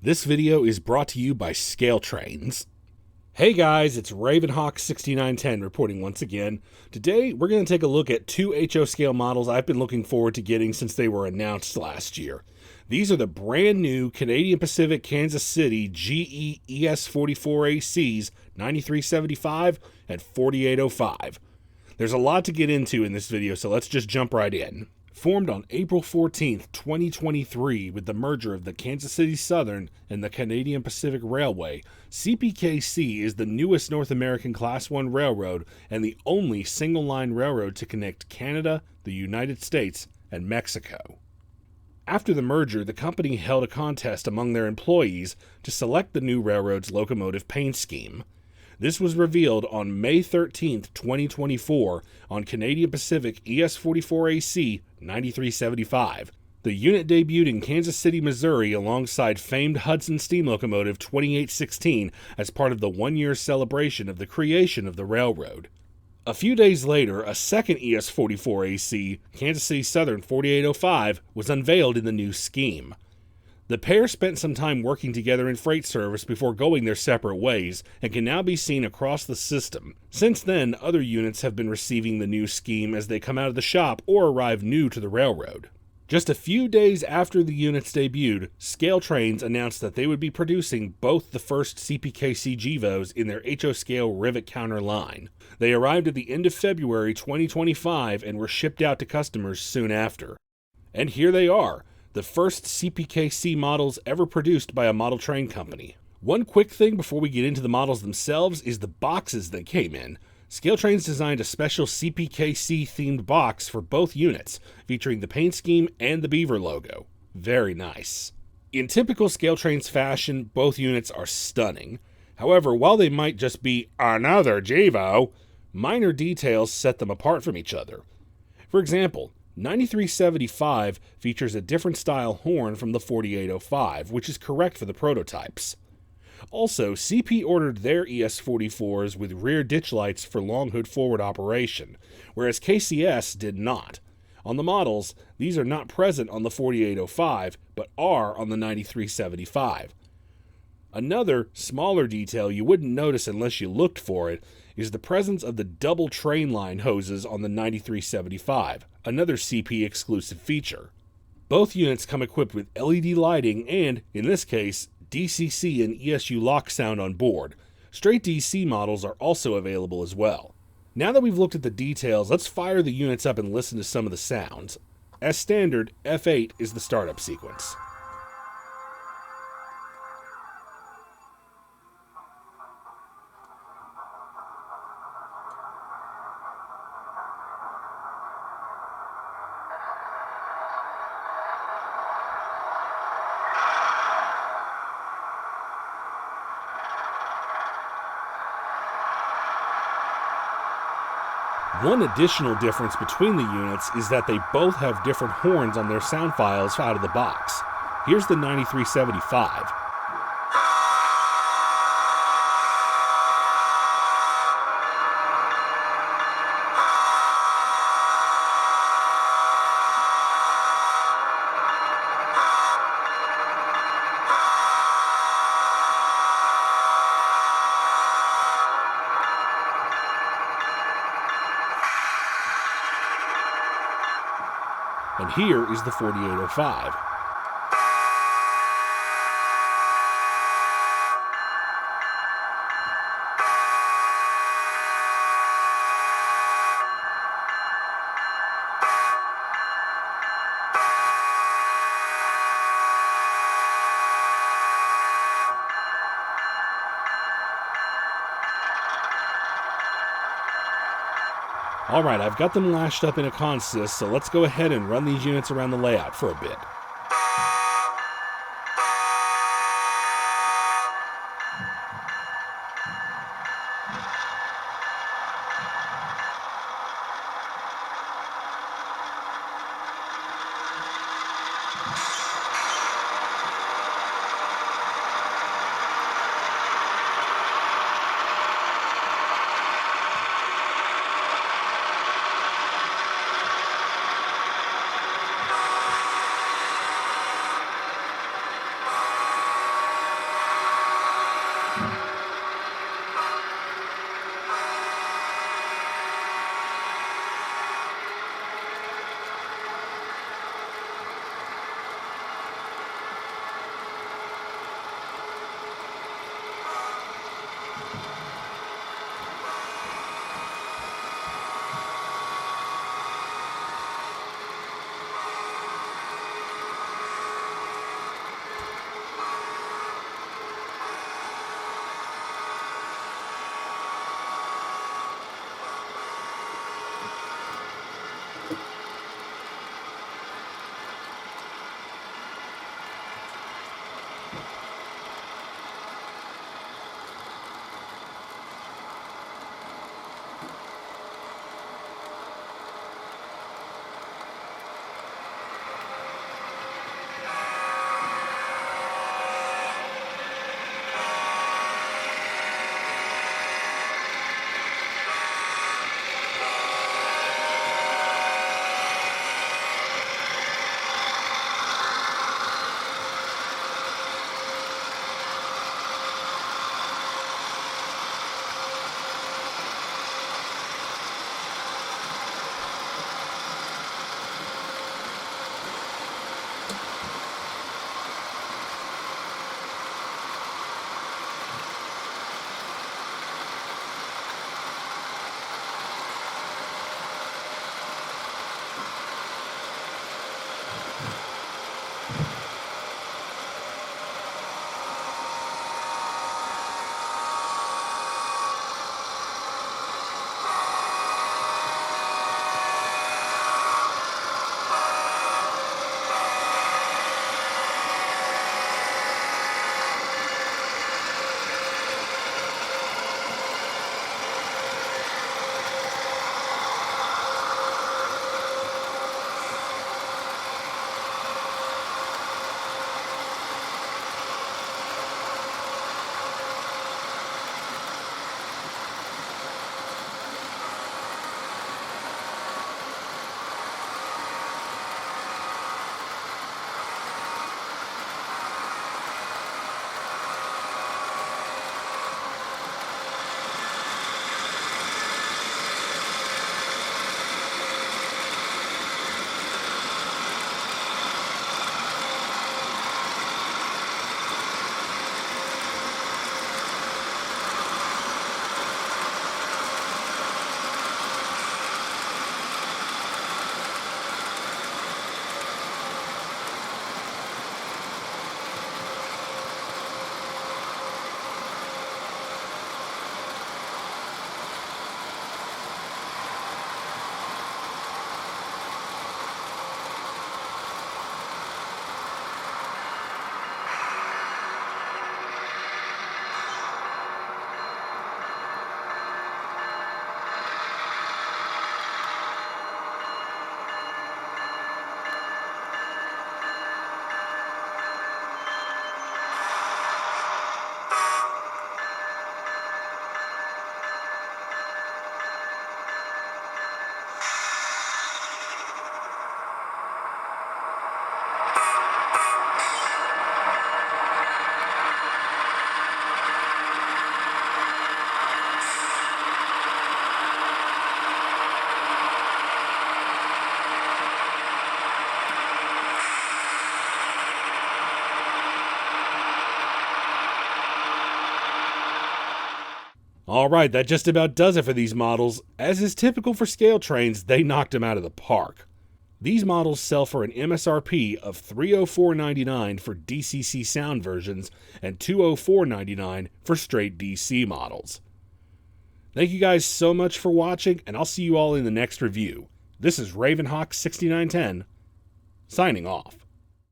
This video is brought to you by Scaletrains. Hey guys, it's Ravenhawk6910 reporting once again. Today we're going to take a look at two HO scale models I've been looking forward to getting since they were announced last year. These are the brand new Canadian Pacific Kansas City GE ES44ACs 9375 and 4805. There's a lot to get into in this video, so let's just jump right in. Formed on April 14th, 2023 with the merger of the Kansas City Southern and the Canadian Pacific Railway, CPKC is the newest North American Class I railroad and the only single-line railroad to connect Canada, the United States, and Mexico. After the merger, the company held a contest among their employees to select the new railroad's locomotive paint scheme. This was revealed on May 13, 2024 on Canadian Pacific ES44AC 9375. The unit debuted in Kansas City, Missouri alongside famed Hudson steam locomotive 2816 as part of the one-year celebration of the creation of the railroad. A few days later, a second ES44AC, Kansas City Southern 4805, was unveiled in the new scheme. The pair spent some time working together in freight service before going their separate ways and can now be seen across the system. Since then, other units have been receiving the new scheme as they come out of the shop or arrive new to the railroad. Just a few days after the units debuted, Scaletrains announced that they would be producing both the first CPKC GEVOs in their HO scale Rivet counter line. They arrived at the end of February 2025 and were shipped out to customers soon after. And here they are, the first CPKC models ever produced by a model train company. One quick thing before we get into the models themselves is the boxes that came in. Scaletrains designed a special CPKC themed box for both units, featuring the paint scheme and the beaver logo. Very nice. In typical Scaletrains fashion, both units are stunning. However, while they might just be another GEVO, minor details set them apart from each other. For example, 9375 features a different style horn from the 4805, which is correct for the prototypes. Also, CP ordered their ES44s with rear ditch lights for long hood forward operation, whereas KCS did not. On the models, these are not present on the 4805, but are on the 9375. Another, smaller detail you wouldn't notice unless you looked for it is the presence of the double train line hoses on the 9375, another CP exclusive feature. Both units come equipped with LED lighting and, in this case, DCC and ESU lock sound on board. Straight DC models are also available as well. Now that we've looked at the details, let's fire the units up and listen to some of the sounds. As standard, F8 is the startup sequence. One additional difference between the units is that they both have different horns on their sound files out of the box. Here's the 9375. And here is the 4805. Alright, I've got them lashed up in a consist, so let's go ahead and run these units around the layout for a bit. Alright, that just about does it for these models. As is typical for Scaletrains, they knocked them out of the park. These models sell for an MSRP of $304.99 for DCC sound versions and $204.99 for straight DC models. Thank you guys so much for watching, and I'll see you all in the next review. This is Ravenhawk6910, signing off.